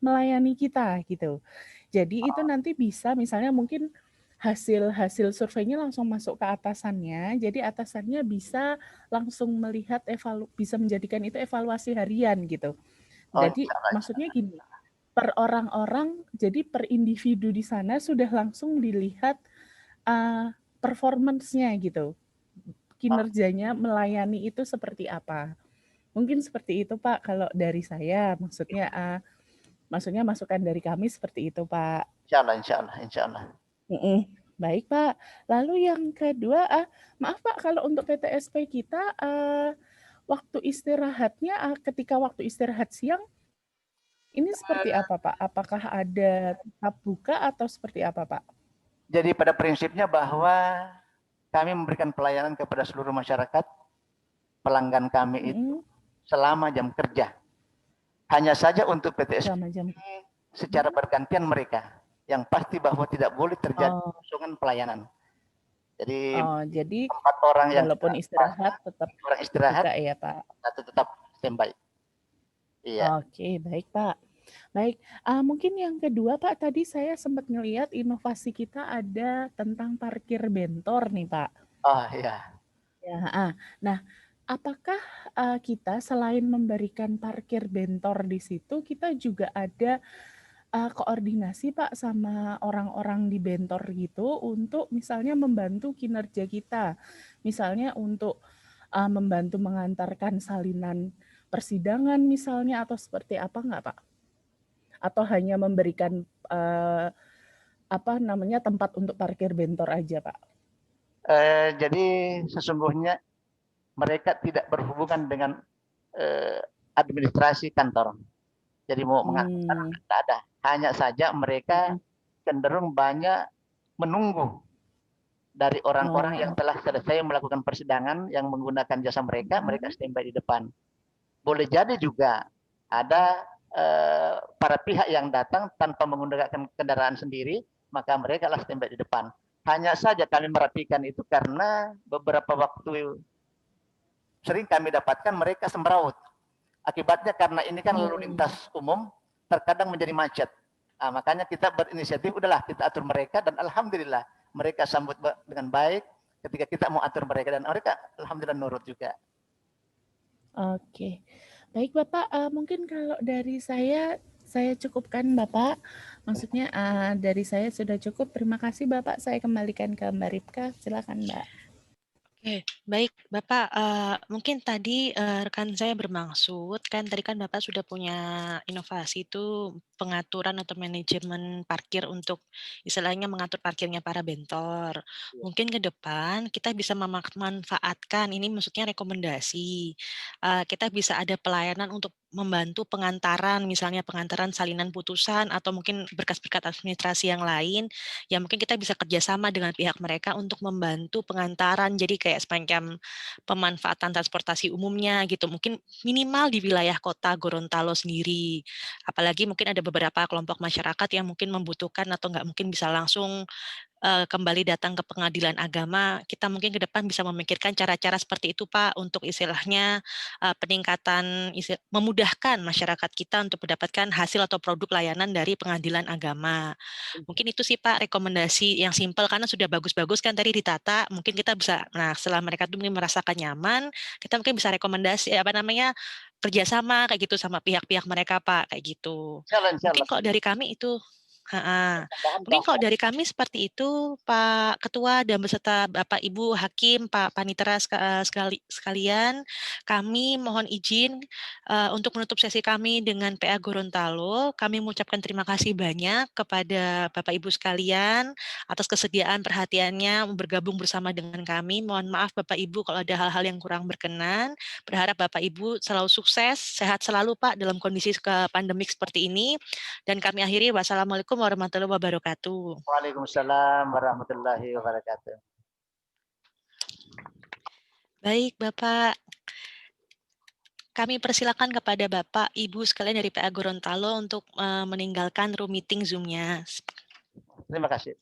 melayani kita gitu. Jadi itu nanti bisa misalnya mungkin hasil surveinya langsung masuk ke atasannya, jadi atasannya bisa langsung melihat bisa menjadikan itu evaluasi harian gitu. Oh, Jadi maksudnya gini, per orang-orang, jadi per individu di sana sudah langsung dilihat performance-nya gitu, kinerjanya melayani itu seperti apa. Mungkin seperti itu Pak kalau dari saya, maksudnya masukan dari kami seperti itu Pak. insya Allah. Baik Pak. Lalu yang kedua, maaf Pak kalau untuk PTSP kita waktu istirahatnya ketika waktu istirahat siang ini seperti apa Pak? Apakah ada tetap buka atau seperti apa Pak? Jadi pada prinsipnya bahwa kami memberikan pelayanan kepada seluruh masyarakat, pelanggan kami itu selama jam kerja. Hanya saja untuk PTSP secara bergantian mereka. Yang pasti bahwa tidak boleh terjadi kosongan pelayanan. Jadi 4 orang yang walaupun istirahat tetap orang istirahat buka ya Pak. Atau tetap standby. Iya. Oke, baik Pak. Baik, mungkin yang kedua Pak, tadi saya sempat ngelihat inovasi kita ada tentang parkir bentor nih Pak. Oh iya. Ya, nah apakah kita selain memberikan parkir bentor di situ, kita juga ada koordinasi Pak sama orang-orang di bentor gitu untuk misalnya membantu kinerja kita, misalnya untuk membantu mengantarkan salinan persidangan misalnya atau seperti apa enggak Pak? Atau hanya memberikan tempat untuk parkir bentor aja Pak? Jadi sesungguhnya mereka tidak berhubungan dengan administrasi kantor. Jadi mau mengantar tidak ada. Hanya saja mereka cenderung banyak menunggu dari orang-orang yang telah selesai melakukan persidangan yang menggunakan jasa mereka, mereka standby di depan. Boleh jadi juga ada para pihak yang datang tanpa menggunakan kendaraan sendiri, maka mereka lah standby di depan. Hanya saja kami merapikan itu karena beberapa waktu sering kami dapatkan mereka semeraut. Akibatnya karena ini kan lalu lintas umum, terkadang menjadi macet. Nah, makanya kita berinisiatif, udahlah kita atur mereka dan alhamdulillah mereka sambut dengan baik ketika kita mau atur mereka dan mereka alhamdulillah nurut juga. Oke. Baik Bapak, mungkin kalau dari saya cukupkan Bapak. Maksudnya dari saya sudah cukup. Terima kasih Bapak. Saya kembalikan ke Mbak Ripka. Silakan Mbak. Oke, baik Bapak, mungkin tadi rekan saya bermaksud kan tadi kan Bapak sudah punya inovasi itu pengaturan atau manajemen parkir untuk istilahnya mengatur parkirnya para bentor. Mungkin ke depan kita bisa memanfaatkan ini maksudnya rekomendasi. Kita bisa ada pelayanan untuk membantu pengantaran, misalnya pengantaran salinan putusan atau mungkin berkas-berkas administrasi yang lain, ya mungkin kita bisa kerjasama dengan pihak mereka untuk membantu pengantaran. Jadi kayak semacam pemanfaatan transportasi umumnya gitu, mungkin minimal di wilayah kota Gorontalo sendiri. Apalagi mungkin ada beberapa kelompok masyarakat yang mungkin membutuhkan atau nggak mungkin bisa langsung kembali datang ke pengadilan agama, kita mungkin ke depan bisa memikirkan cara-cara seperti itu Pak, untuk istilahnya peningkatan memudahkan masyarakat kita untuk mendapatkan hasil atau produk layanan dari pengadilan agama. Mungkin itu sih Pak rekomendasi yang simpel karena sudah bagus-bagus kan tadi ditata, mungkin kita bisa, nah setelah mereka tuh merasakan nyaman, kita mungkin bisa rekomendasi kerjasama kayak gitu sama pihak-pihak mereka Pak, kayak gitu. Mungkin kalau dari kami itu mungkin kalau dari kami seperti itu, Pak Ketua dan beserta Bapak Ibu Hakim, Pak Panitera sekalian, kami mohon izin untuk menutup sesi kami dengan PA Gorontalo. Kami mengucapkan terima kasih banyak kepada Bapak Ibu sekalian atas kesediaan perhatiannya bergabung bersama dengan kami. Mohon maaf Bapak Ibu kalau ada hal-hal yang kurang berkenan. Berharap Bapak Ibu selalu sukses, sehat selalu Pak dalam kondisi pandemik seperti ini. Dan kami akhiri, wassalamualaikum warahmatullahi wabarakatuh. Waalaikumsalam warahmatullahi wabarakatuh. Baik, Bapak. Kami persilakan kepada Bapak, Ibu sekalian dari PA Gorontalo untuk meninggalkan room meeting Zoom-nya. Terima kasih.